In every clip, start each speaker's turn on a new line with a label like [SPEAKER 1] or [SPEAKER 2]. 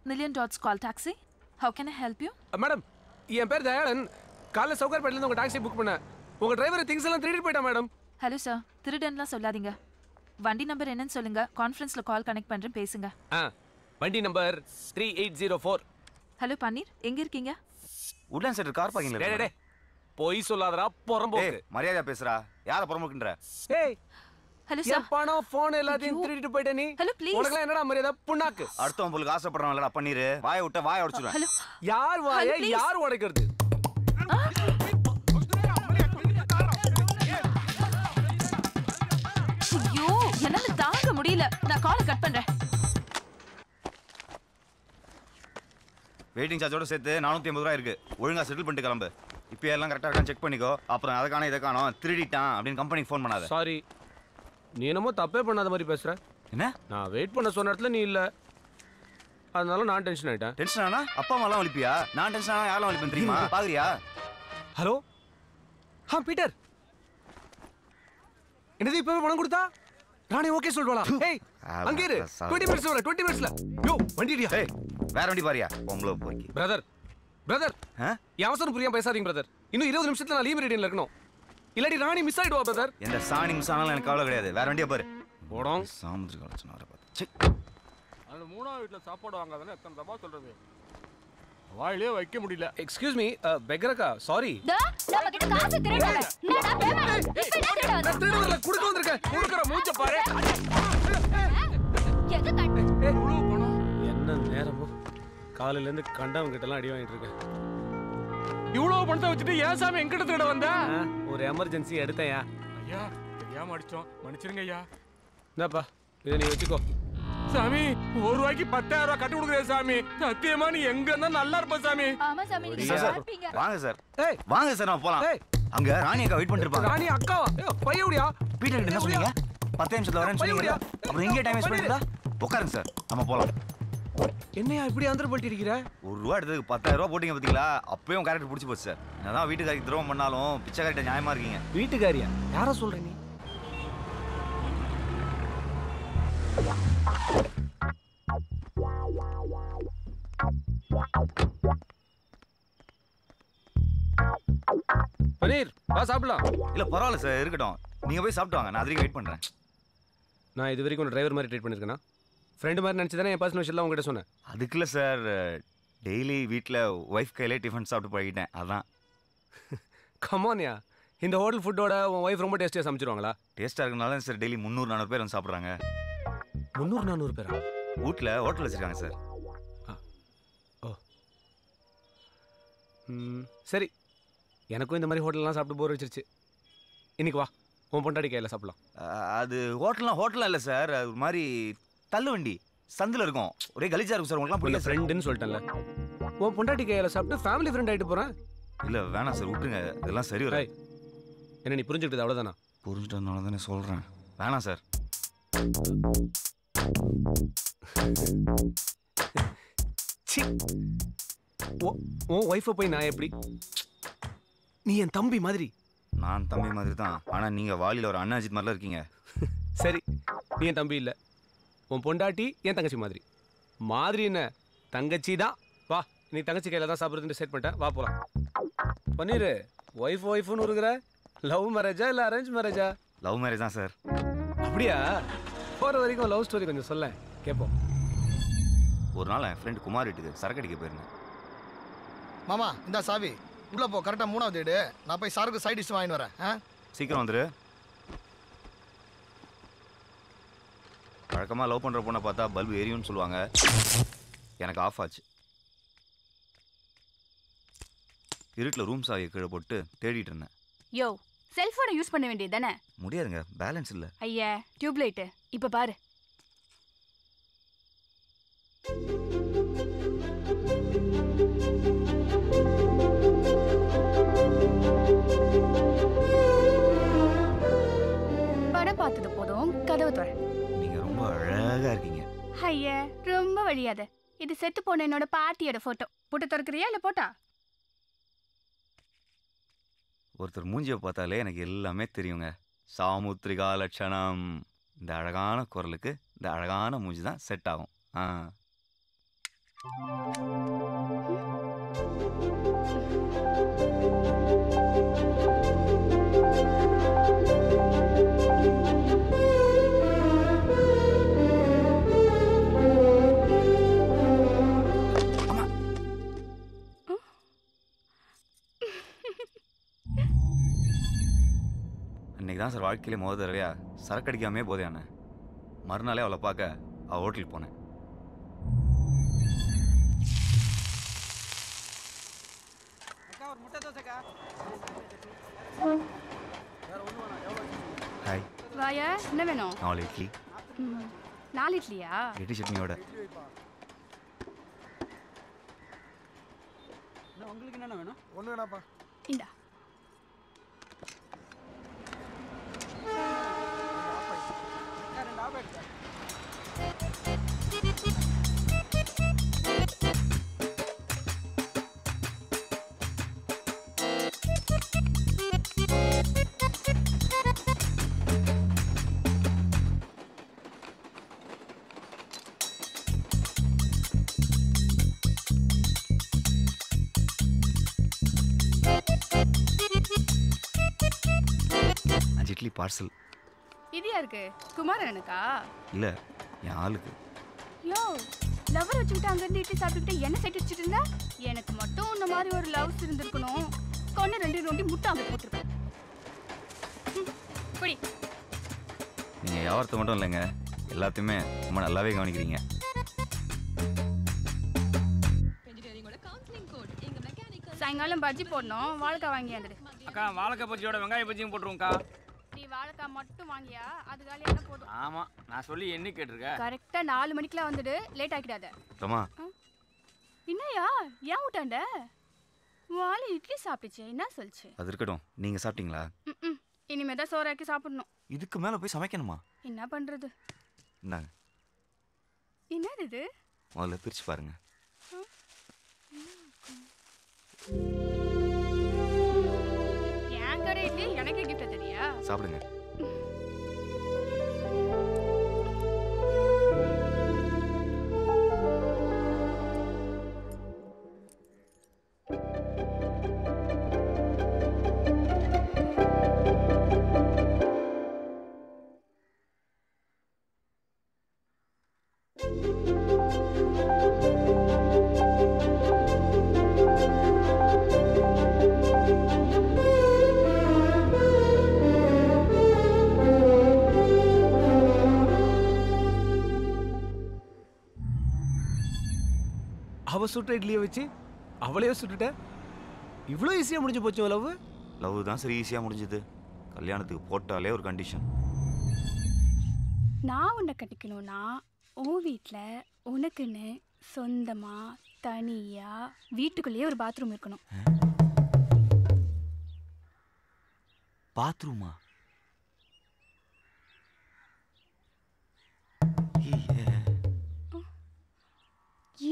[SPEAKER 1] Million Dots call taxi. How can I help you?
[SPEAKER 2] Madam என் பேர் தயாளன். காலைல சௌகர்பேட்டிலேருந்து உங்கள் டாக்ஸி புக் பண்ணேன். உங்கள் டிரைவர் திங்ஸ் எல்லாம் திருடிட்டு போயிட்டா மேடம்.
[SPEAKER 1] ஹலோ சார், திருடன்லாம் சொல்லாதீங்க. வண்டி நம்பர் என்னன்னு சொல்லுங்க. கான்ஃபரன்ஸ்ல கால் கனெக்ட் பண்றேன், பேசுங்க.
[SPEAKER 2] வண்டி நம்பர் 3804.
[SPEAKER 1] ஹலோ பன்னீர், எங்க இருக்கீங்க?
[SPEAKER 3] உட்லாண்ட் சென்டர் கார் பார்க்கிங்ல.
[SPEAKER 2] டேய் போய் சொல்லாதடா பொறம்போக்கு.
[SPEAKER 3] மரியாதையா பேசுறா. யார பொறம்போக்குன்ற?
[SPEAKER 2] ஏய்
[SPEAKER 1] ஹலோ சார்.
[SPEAKER 2] பணம் ஃபோன் எல்லாத்தையும் திருடிட்டு போயிட்ட நீ.
[SPEAKER 1] Hello please.
[SPEAKER 2] உனக்கு என்னடா மரியாதை புண்ணாக்கு?
[SPEAKER 3] அடுத்தவன் போலுக்கு ஆசைப்படுறவன்லடா பன்னீர். வாயை விட்ட வாயை உடைச்சுடுவேன்.
[SPEAKER 1] ஹலோ.
[SPEAKER 2] யார் வாயை யார் உடைக்கிறது?
[SPEAKER 1] ஐயோ என்னால தாங்க முடியல. நான் காலை கட் பண்றேன்.
[SPEAKER 3] வெயிட்டிங் சார்ஜோட சேர்த்து 450 ரூபாய் இருக்கு. ஒழுங்கா செட்டில் பண்ணிட்டு கிளம்பு. இப்போ எல்லாம் கரெக்டா இருக்கான்னு செக் பண்ணிக்கோ. அப்புறம் அதை காணோம் இதை காணோம் திருடிட்டான் அப்படின்னு கம்பெனிக்கு ஃபோன் பண்ணாத.
[SPEAKER 2] சாரி, நீ என்னமோ தப்பே பண்ணாத மாதிரி பேசுற.
[SPEAKER 3] என்ன?
[SPEAKER 2] நான் வெயிட் பண்ண சொன்ன இடத்துல நீ இல்ல, அதனால நான் டென்ஷன் ஆயிட்டேன்.
[SPEAKER 3] டென்ஷன் ஆனா அப்பா அம்மா எல்லாம் வலிப்பியா? நான் டென்ஷன் ஆனா யாரெல்லாம் வலிப்பேன் தெரியுமா? பாக்குறியா?
[SPEAKER 2] ஹலோ பீட்டர், என்னது இப்பவே பணம் கொடுத்தா நானே ஓகே சொல்றேன். ஏய் அங்க இரு, 20 மினிட்ஸ் வர 20 மினிட்ஸ்ல. யோ வண்டிடியா?
[SPEAKER 3] ஏய் வேற வண்டி பாரியா? பொம்பளை போய்க்கு.
[SPEAKER 2] பிரதர் அவசரம் புரியாம பேசாதீங்க பிரதர். இன்னும் 20 நிமிஷத்துல நான் லீவ் ரெடியில் இருக்கணும். இல்லாட்டி ராணி மிஸ் ஆயிடுவா பிரதர்.
[SPEAKER 3] எந்த சாணி மிஸ் ஆனாலும் எனக்கு கவலை கிடையாது. வேற வண்டியை பாரு.
[SPEAKER 2] போடும்
[SPEAKER 3] சாமுத்திரி கலெக்ஷன் வர பார்த்து. ச்சே.
[SPEAKER 4] அந்த மூணாவது வீட்ல சாப்பாடு வாங்காதன்னு எத்தனை தப்பா சொல்றது. வாயிலே வைக்க முடியல.
[SPEAKER 2] எக்ஸ்கியூஸ் மீ பெகரக்கா, சாரி.
[SPEAKER 5] நம்ம கிட்ட காசு திருடல. என்னடா பேமெண்ட்? இப்ப என்ன திருட வந்த?
[SPEAKER 2] நான் திருடல குடுக்க வந்திருக்கேன்.
[SPEAKER 4] குடுக்குற மூஞ்ச பாரு.
[SPEAKER 5] எது கட்?
[SPEAKER 4] முழு பணம்.
[SPEAKER 2] என்ன நேரமோ காலையில இருந்து கண்டவங்க கிட்ட எல்லாம் அடி வாங்கிட்டு இருக்கேன்.
[SPEAKER 4] இவ்வளவு பணத்தை வச்சுட்டு ஏன் சாமி எங்கிட்ட திருட வந்த?
[SPEAKER 2] ஒரு எமர்ஜென்சி எடுத்தேயா.
[SPEAKER 4] ஐயா தெரியாம அடிச்சோம், மன்னிச்சிருங்க ஐயா.
[SPEAKER 2] இந்தாப்பா இதை நீ வச்சுக்கோ.
[SPEAKER 4] சாமி ஒரு ரூபாய்க்கு 10,000 ரூபாய் கட்டி கொடுக்குறேன் சாமி. சத்தியமா நீ எங்க இருந்தா நல்லா இருப்ப சாமி.
[SPEAKER 5] ஆமா சாமி நீங்க
[SPEAKER 3] சார்
[SPEAKER 5] பாப்பீங்க.
[SPEAKER 3] வாங்க சார்.
[SPEAKER 2] ஏய்
[SPEAKER 3] வாங்க சார் நம்ம போலாம். அங்க ராணி அக்கா வெயிட் பண்ணிட்டு இருப்பாங்க.
[SPEAKER 2] ராணி அக்காவா? பையவுடியா?
[SPEAKER 3] பீட்டர் கிட்ட என்ன சொன்னீங்க? 10 நிமிஷத்துல வரேன்னு சொன்னீங்க. அப்புறம் எங்க டைம் வேஸ்ட் பண்ணிட்டா? உட்காருங்க சார், நம்ம போலாம்.
[SPEAKER 2] என்னையா இப்படி ஆந்திர பல்ட்டி இருக்கிற?
[SPEAKER 3] ₹1 எடுத்ததுக்கு 10,000 ரூபாய் போட்டீங்க பாத்தீங்களா? அப்பயும் கேரக்டர் பிடிச்சி போச்சு சார். என்னதான் வீட்டுக்காரிக்கு துரோகம் பண்ணாலும் பிச்சைக்காரிட்ட நியாயமா இருக்கீங்க.
[SPEAKER 2] வீட்டுக்காரியா? யார சொல்ற நீ? பனீர் வா சாப்பிடலாம்.
[SPEAKER 3] இல்ல பரவாயில்ல சார், இருக்கட்டும். நீங்க போய் சாப்பிட்டு வாங்க, நான் அதுக்கு வெயிட் பண்றேன்.
[SPEAKER 2] நான் இது வரைக்கும் ஒரு டிரைவர் மாதிரி ட்ரீட் பண்ணிருக்கேனா? ஃப்ரெண்டு மாதிரி நினச்சி தானே என் பர்சனல் விஷயம் உங்ககிட்ட சொன்னேன்.
[SPEAKER 3] அதுக்குள்ள சார் டெய்லி வீட்டில் ஒய்ஃப் கையிலே டிஃபன் சாப்பிட்டு பழகிட்டேன், அதான்.
[SPEAKER 2] கமான்யா, இந்த ஹோட்டல் ஃபுட்டோட உன் ஒய்ஃப் ரொம்ப டேஸ்டியாக சமைச்சிருவாங்களா?
[SPEAKER 3] டேஸ்ட்டாக இருக்கனால சார் டெய்லி 300-400 பேர் வந்து சாப்பிட்றாங்க.
[SPEAKER 2] 300-400 பேரா?
[SPEAKER 3] வீட்டில் ஹோட்டல் வச்சுருக்காங்க சார்.
[SPEAKER 2] ஓ சரி, எனக்கும் இந்த மாதிரி ஹோட்டல்லாம் சாப்பிட்டு போர் வச்சிருச்சு. இன்னைக்கு வா உன் பொண்டாடி கையில் சாப்பிடலாம்.
[SPEAKER 3] அது ஹோட்டல்லாம் இல்லை சார், அது ஒரு மாதிரி தள்ளு வண்டி சந்தில் இருக்கும். ஒரே கலீஜா இருக்கும் சார். உங்களுக்குலாம் பிடிக்கும்.
[SPEAKER 2] ஃப்ரெண்டுன்னு சொல்லிட்டேன்ல, உன் பொண்டாட்டி கையில் சாப்பிட்டு ஃபேமிலி ஃப்ரெண்ட் ஆகிட்டு போகிறேன்.
[SPEAKER 3] இல்லை வேணாம் சார், விட்டுருங்க. இதெல்லாம் சரி வர.
[SPEAKER 2] என்ன நீ புரிஞ்சுக்கிட்டது அவ்வளோதானா?
[SPEAKER 3] புரிஞ்சுட்டதுனால தானே சொல்கிறேன். வேணாம் சார்.
[SPEAKER 2] உன் ஒய்ஃபை போய் நான் எப்படி? நீ என் தம்பி மாதிரி.
[SPEAKER 3] நான் தம்பி மாதிரி தான், ஆனால் நீங்கள் வாலியில் ஒரு அண்ணா அஜித் மாதிரிலாம் இருக்கீங்க.
[SPEAKER 2] சரி, நீ என் தம்பி இல்லை, உன் பொண்டாட்டி என் தங்கச்சி மாதிரி. மாதிரி என்ன, தங்கச்சி தான். வா, நீ தங்கச்சி கையில் தான் சாப்பிட்றதுன்னு செட் பண்ணிட்டேன். வா போகலாம். பன்னீர் ஒய்ஃப்னு இருக்கிற. லவ் மேரேஜா இல்லை அரேஞ்ச் மேரேஜா?
[SPEAKER 3] லவ் மேரேஜ் தான் சார்.
[SPEAKER 2] அப்படியா? போகிற வரைக்கும் லவ் ஸ்டோரி கொஞ்சம் சொல்ல கேட்போம்.
[SPEAKER 3] ஒரு நாள் என் ஃப்ரெண்ட் குமார் வீட்டுக்கு சரக்கு அடிக்க போயிருந்தேன்.
[SPEAKER 6] மாமா இந்த சாவி உள்ள போ, கரெக்டாக 3வது வீடு. நான் போய் சரக்கு சைட் டிஷ் வாங்கிட்டு வரேன்.
[SPEAKER 3] சீக்கிரம் வந்துரு. வழக்கமாக லவ் பண்ணுற பொண்ணை பார்த்தா பல்பு எரியும்னு சொல்லுவாங்க. எனக்கு ஆஃப் ஆச்சு. இருட்டில் ரூம் சாவியை கீழே போட்டு தேடிட்டு இருந்தேன்.
[SPEAKER 5] யோ செல்போனை யூஸ் பண்ண வேண்டியது தானே?
[SPEAKER 3] முடியாதுங்க, பேலன்ஸ் இல்லை.
[SPEAKER 5] ஐயா டியூப் லைட்டு இப்போ பாரு. படம் பார்த்தது போதும், கதவு தர.
[SPEAKER 3] நீங்க ரொம்ப அழகா இருக்கீங்க.
[SPEAKER 5] ஐயா ரொம்ப வழியாத. இது செத்து போன என்னோட பாட்டியோட போட்டோ. போட்டு திறக்கிறியா இல்ல போட்டா?
[SPEAKER 3] ஒருத்தர் மூஞ்சியை பார்த்தாலே எனக்கு எல்லாமே தெரியுங்க. சாமுத்திரிகா லட்சணம். இந்த அழகான குரலுக்கு இந்த அழகான மூஞ்சி தான் செட் ஆகும். அன்னைக்கு தான் சார் வாழ்க்கையிலே முதல் தடவையா சரக்கு அடிக்காமே போதையான மறுநாளே அவளை பார்க்க அவள் ஹோட்டலுக்கு போனேன். ஹாய்.
[SPEAKER 5] வாயா, என்ன வேணும்?
[SPEAKER 3] 4 இட்லி.
[SPEAKER 5] 4 இட்லியா?
[SPEAKER 3] இட்லி சட்னியோட.
[SPEAKER 7] உங்களுக்கு என்ன வேணும்?
[SPEAKER 6] ஒன்று வேணாப்பா.
[SPEAKER 5] இந்தா.
[SPEAKER 3] இட்லி பார்சல்.
[SPEAKER 5] இது யாருக்கு? குமாரனுக்கா?
[SPEAKER 3] இல்லை, என் ஆளுக்கு.
[SPEAKER 5] யோ, லவர் வச்சுக்கிட்டு அங்கேருந்து இட்லி சாப்பிட்டுக்கிட்டு என்ன சைட் வச்சுட்டு இருந்தா? எனக்கு மட்டும் இந்த மாதிரி ஒரு லவ்ஸ் இருந்திருக்கணும். கொண்டு 2 நோண்டி முட்டை அங்கே போட்டுருப்பேன். புடி.
[SPEAKER 3] நீங்கள் வியாபாரத்தை மட்டும் இல்லைங்க, எல்லாத்தையுமே ரொம்ப நல்லாவே கவனிக்கிறீங்க.
[SPEAKER 5] சாயங்காலம் பஜ்ஜி போடணும், வாழைக்காய் வாங்கி வந்துடு.
[SPEAKER 7] அக்கா, வாழைக்காய் பஜ்ஜியோட வெங்காய பஜ்ஜியும் போட்டுருவோம்க்கா.
[SPEAKER 5] நீ வாழைக்காய் மட்டும் வாங்கியா? அது காலியான போதும்.
[SPEAKER 7] ஆமாம், நான் சொல்லி என்ன கேட்டிருக்கேன்.
[SPEAKER 5] கரெக்டாக 4 மணிக்கெலாம் வந்துடு, லேட் ஆக்கிடாத.
[SPEAKER 3] ரமா,
[SPEAKER 5] என்னையா ஏன் விட்டாண்ட? வாழை இட்லி சாப்பிட்டுச்சு, என்ன சொல்லிச்சு?
[SPEAKER 3] அது இருக்கட்டும். நீங்கள் சாப்பிட்டீங்களா?
[SPEAKER 5] இனிமே தான் சோறாக்கி சாப்பிடணும்.
[SPEAKER 3] இதுக்கு மேலே போய் சமைக்கணுமா?
[SPEAKER 5] என்ன பண்ணுறது?
[SPEAKER 3] இந்தாங்க.
[SPEAKER 5] என்னது இது?
[SPEAKER 3] முதல்ல பிரித்து பாருங்க.
[SPEAKER 5] என் கடை இட்லி எனக்கு கிஃப்ட் தெரியா?
[SPEAKER 3] சாப்பிடுங்க.
[SPEAKER 2] அவ சுட்ட இட்லியை வச்சு அவளையே சுட்டுட்ட. இவ்வளோ ஈஸியாக முடிஞ்சு போச்சு லவ்.
[SPEAKER 3] லவ் தான் சரி ஈஸியாக முடிஞ்சது. கல்யாணத்துக்கு போட்டாலே ஒரு கண்டிஷன்.
[SPEAKER 5] நான் உன்னை கட்டிக்கணும்னா உன் வீட்டில் உனக்குன்னு சொந்தமாக தனியாக வீட்டுக்குள்ளேயே ஒரு பாத்ரூம் இருக்கணும்.
[SPEAKER 3] பாத்ரூமா?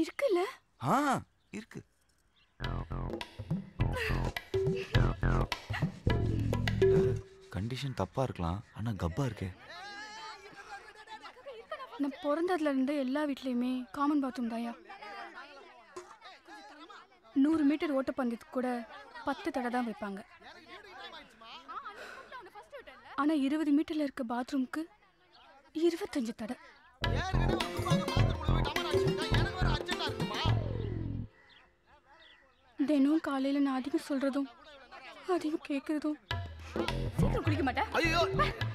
[SPEAKER 5] இருக்குல்ல?
[SPEAKER 3] ஆ, இருக்கு. கண்டிஷன் தப்பா இருக்கலாம், ஆனா கப்பா இருக்கே.
[SPEAKER 5] நான் பிறந்ததுல இருந்து எல்லா வீட்லயுமே காமன் பாத்ரூம் தாயா. 100 மீட்டர் ஓட்டப்பந்தயத்துக்கு கூட 10 தடை தான் வைப்பாங்க. ஆனா 20 மீட்டர்ல இருக்க பாத்ரூம்க்கு 25 தடை. தினம் காலையில நான் அதிகம் சொல்றதும் அதிகம் கேட்கறதும். சீக்கிரம் குளிக்க மாட்டேன்.
[SPEAKER 6] ஐயோ,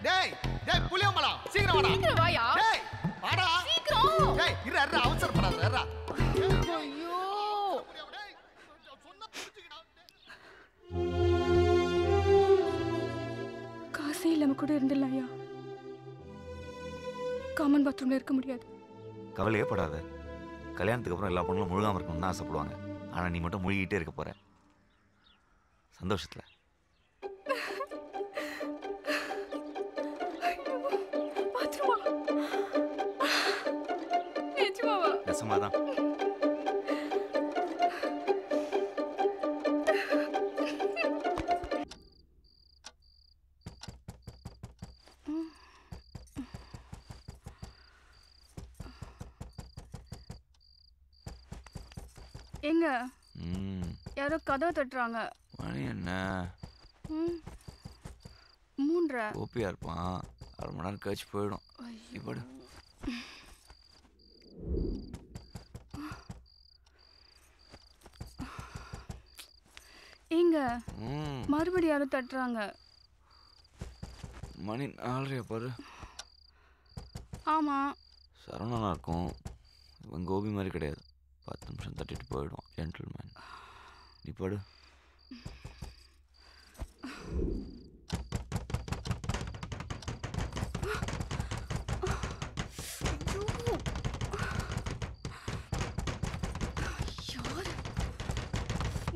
[SPEAKER 6] டேய் டேய் புளியமலா, சீக்கிரம் வாடா.
[SPEAKER 5] சீக்கிரம் வாயா.
[SPEAKER 6] டேய் வாடா சீக்கிரம். டேய் இரு இரு, அவசரப்படாத இரு.
[SPEAKER 5] ஐயோ, காசே இல்லாம கூட இருந்துடலாம்யா. காமன் பாத்ரூம்ல இருக்க முடியாது.
[SPEAKER 3] கவலையே படாத. கல்யாணத்துக்கு அப்புறம் எல்லா பொண்ணுங்களும் முழுகாம இருக்கணும்னு ஆசைப்படுவாங்க. ஆனா நீ மட்டும் முழுகிட்டே இருக்க போற சந்தோஷத்துல. நெசமாதான்.
[SPEAKER 5] எங்க
[SPEAKER 3] ம்
[SPEAKER 5] யாரோ கதவை தட்டுறாங்க.
[SPEAKER 3] மணி என்ன?
[SPEAKER 5] 3:30.
[SPEAKER 3] ஓபியா இருப்பான். 1/2 மணி நேரம் கழிச்சு போயிடும். இப்படி
[SPEAKER 5] எங்க மறுபடியும் யாரோ தட்டுறாங்க.
[SPEAKER 3] மணி 4:30 பாரு.
[SPEAKER 5] ஆமா.
[SPEAKER 3] சரவணனா இருக்கும். இவன் கோபி மாதிரி கிடையாது. 10 நிமிஷம் தட்டிட்டு போயிடும். ஜென்டில்மேன். நீ படு.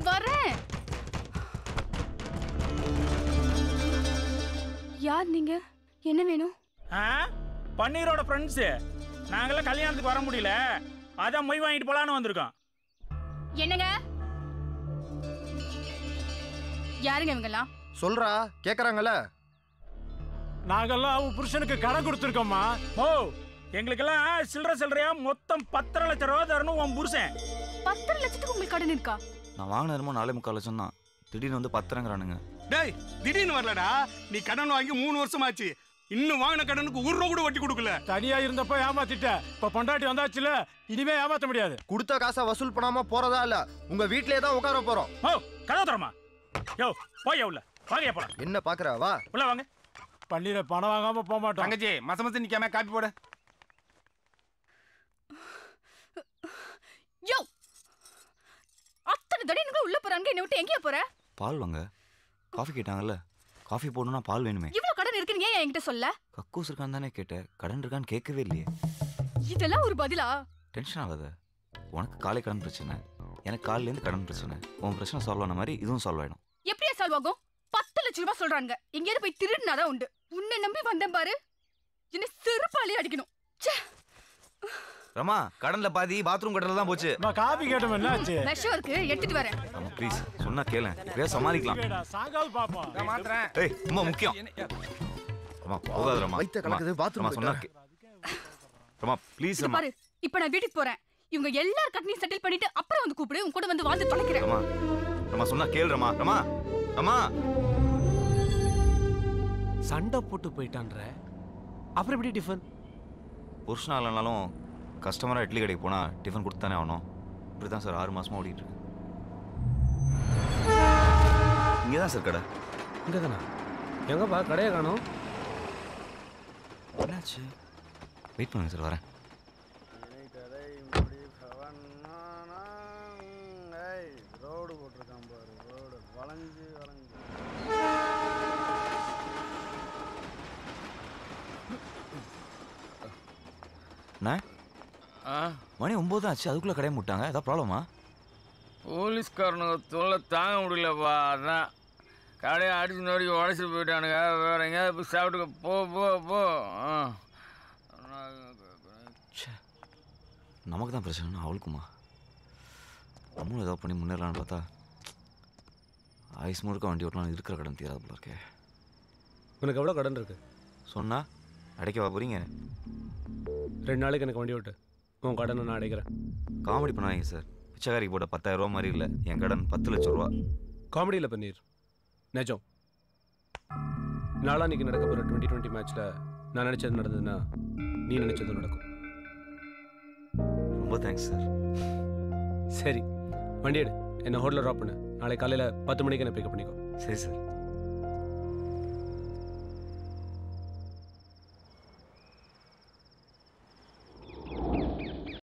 [SPEAKER 5] வரேன். யார் நீங்க? என்ன வேணும்?
[SPEAKER 7] பன்னீரோட ஃப்ரெண்ட்ஸு. நாங்களாம் கல்யாணத்துக்கு வர முடியல, அதான் மொய் வாங்கிட்டு போலான்னு வந்திருக்கோம்.
[SPEAKER 5] என்னங்க? யாருங்க இவங்கெல்லாம்?
[SPEAKER 6] சொல்றா, கேக்குறாங்கல்ல.
[SPEAKER 4] நாங்கெல்லாம் அவன் புருஷனுக்கு கடன் கொடுத்துருக்கோம்மா.
[SPEAKER 7] ஓ, எங்களுக்கெல்லாம் சில்லறையா மொத்தம் 10.5 லட்சம் ரூபா தரணும் உன் புருஷன்.
[SPEAKER 5] 10 லட்சத்துக்கு உங்களுக்கு கடன் இருக்கா?
[SPEAKER 3] நான் வாங்கின நேரமும் 4.25 லட்சம் தான். திடீர்னு வந்து 10ங்கிறானுங்க.
[SPEAKER 8] டேய், திடீர்னு வரலடா. நீ கடன் வாங்கி 3 வருஷம் ஆச்சு. இன்னும் வாங்கின கடனுக்கு 1 ரூபா கூட வட்டி கொடுக்கல.
[SPEAKER 4] தனியா இருந்தப்ப ஏமாத்திட்ட, இப்ப பொண்டாட்டி வந்தாச்சுல, இனிமே ஏமாத்த முடியாது.
[SPEAKER 6] கொடுத்த காசை வசூல் பண்ணாம போறதா இல்ல, உங்க வீட்லயே தான் உட்கார போறோம்.
[SPEAKER 7] ஓ, கதவு தரமா? யோ, போய் உள்ள வாங்க போலாம்.
[SPEAKER 6] என்ன பாக்குற? வா
[SPEAKER 7] உள்ள வாங்க.
[SPEAKER 4] பன்னீரை பணம் வாங்காம போக மாட்டோம்.
[SPEAKER 8] தங்கச்சி, மசமசம் நிக்காம காப்பி போடு.
[SPEAKER 5] யோ, அத்தனை தடவை நீங்க உள்ள போறாங்க, என்ன விட்டு எங்கேயா போற?
[SPEAKER 3] பால் வாங்க. காஃபி கேட்டாங்கல்ல, காஃபி போடணும்னா பால் வேணுமே.
[SPEAKER 5] இவ்வளவு கடன் இருக்குன்னு ஏன் என்கிட்ட சொல்ல?
[SPEAKER 3] கக்கூஸ் இருக்கான்னு தானே கேட்டேன். கடன் இருக்கான்னு கேட்கவே இல்லையே.
[SPEAKER 5] இதெல்லாம் ஒரு பதிலா?
[SPEAKER 3] டென்ஷன் ஆகாத. உனக்கு காலை கடன் பிரச்சனை, எனக்கு காலிலேருந்து கடன் பிரச்சனை. உன் பிரச்சனை சால்வ் ஆன மாதிரி இதுவும் சால்வ் ஆயிடும்.
[SPEAKER 5] எப்படியா சால்வ் ஆகும்? 10 லட்சம் ரூபாய் சொல்றாங்க. எங்கேயாவது போய் திருடினாதான் உண்டு. உன்னை நம்பி வந்தேன் பாரு, என்ன செருப்பாலே அடிக்கணும்.
[SPEAKER 3] ரமா, கடன்ல பாதி பாத்ரூம் கட்டல தான் போச்சு.
[SPEAKER 4] நான் காபி கேட்டோம், என்ன ஆச்சு?
[SPEAKER 5] விஷம் இருக்கு, எடுத்துட்டு வரேன்.
[SPEAKER 3] ரமா ப்ளீஸ், சொன்னா கேளேன். இப்படியே சமாளிக்கலாம்.
[SPEAKER 4] சாங்காவது பாப்போம்.
[SPEAKER 8] நான் மாத்துறேன்.
[SPEAKER 3] ஏய், ரொம்ப முக்கியம். ரமா போகாத ரமா.
[SPEAKER 6] வயித்த கலக்குது, பாத்ரூம்
[SPEAKER 3] ரமா சொன்னா ரமா ப்ளீஸ்
[SPEAKER 5] இது
[SPEAKER 3] ரமா.
[SPEAKER 5] பாரு, இப்ப நான் வீட்டுக்கு போறேன். இவங்க எல்லார் கட்டணையும் செட்டில் பண்ணிட்டு அப்புறம் வந்து கூப்பிடு. உன் கூட வந்து வாழ்ந்து தொலைக்கிறேன்.
[SPEAKER 3] ரமா, ரமா சொன்னா கேள் ரமா. ரமா, ரமா.
[SPEAKER 2] சண்டை போட்டு போயிட்டான்ற, அப்புறம் எப்படி டிஃபன்?
[SPEAKER 3] புருஷனா இல்லைனாலும் கஸ்டமராக இட்லி கடைக்கு போனால் டிஃபன் கொடுத்து தானே ஆகணும். இப்படி தான் சார் 6 மாசமாக ஓடிட்டு இருக்கு. இங்கே தான் சார் கடை.
[SPEAKER 2] இங்கே தானே? எங்கப்பா கடையை காணோம்?
[SPEAKER 3] என்னாச்சு? வெயிட் பண்ணுங்க சார், வரேன்.
[SPEAKER 9] ரோடு போட்டிருக்கான் பாரு, ரோடு வளைஞ்சு வளைஞ்சு.
[SPEAKER 3] மணி 9 ஆச்சு, அதுக்குள்ளே கடையை முட்டாங்க. ஏதாவது ப்ராப்ளமா?
[SPEAKER 7] போலீஸ்காரனுங்க தொல்லை தாங்க முடியலப்பா, அதான் கடையை அடிச்சு நோடி உடச்சி போயிட்டானுங்க. வேற எங்கேயாவது போய் சாப்பிட்டுக்க. போ போ போ.
[SPEAKER 3] நமக்கு தான் பிரச்சனைனா அவளுக்குமா? நம்மளும் ஏதாவது பண்ணி முன்னேறலான்னு பார்த்தா ஐஸ் முழுக்க வண்டி ஓட்டலாம் இருக்கிற கடன் தீராது போல இருக்கே.
[SPEAKER 2] உனக்கு எவ்வளோ கடன் இருக்கு?
[SPEAKER 3] சொன்னால் அடைக்கவா போகிறீங்க?
[SPEAKER 2] 2 நாளைக்கு எனக்கு வண்டி ஓட்டு, உன் கடனை நான் அடைக்கிறேன்.
[SPEAKER 3] காமெடி பண்ணாதீங்க சார். பிச்சைக்காரிக்கு போட்ட 10,000 ரூபா மாதிரி இல்லை என் கடன். 10 லட்சம் ரூபா.
[SPEAKER 2] காமெடியில் பன்னீர், நிஜம். நாளான்னைக்கு நடக்க போகிற 2020 மேட்ச்சில் நான் நினச்சது நடந்ததுன்னா நீ நினச்சதும் நடக்கும்.
[SPEAKER 3] ரொம்ப தேங்க்ஸ் சார்.
[SPEAKER 2] சரி, வண்டி எடு, என்னை ஹோட்டலில் ட்ராப் பண்ணு. நாளை காலையில் 10 மணிக்கு என்னை பிக்கப் பண்ணிக்கோ.
[SPEAKER 3] சரி சார்.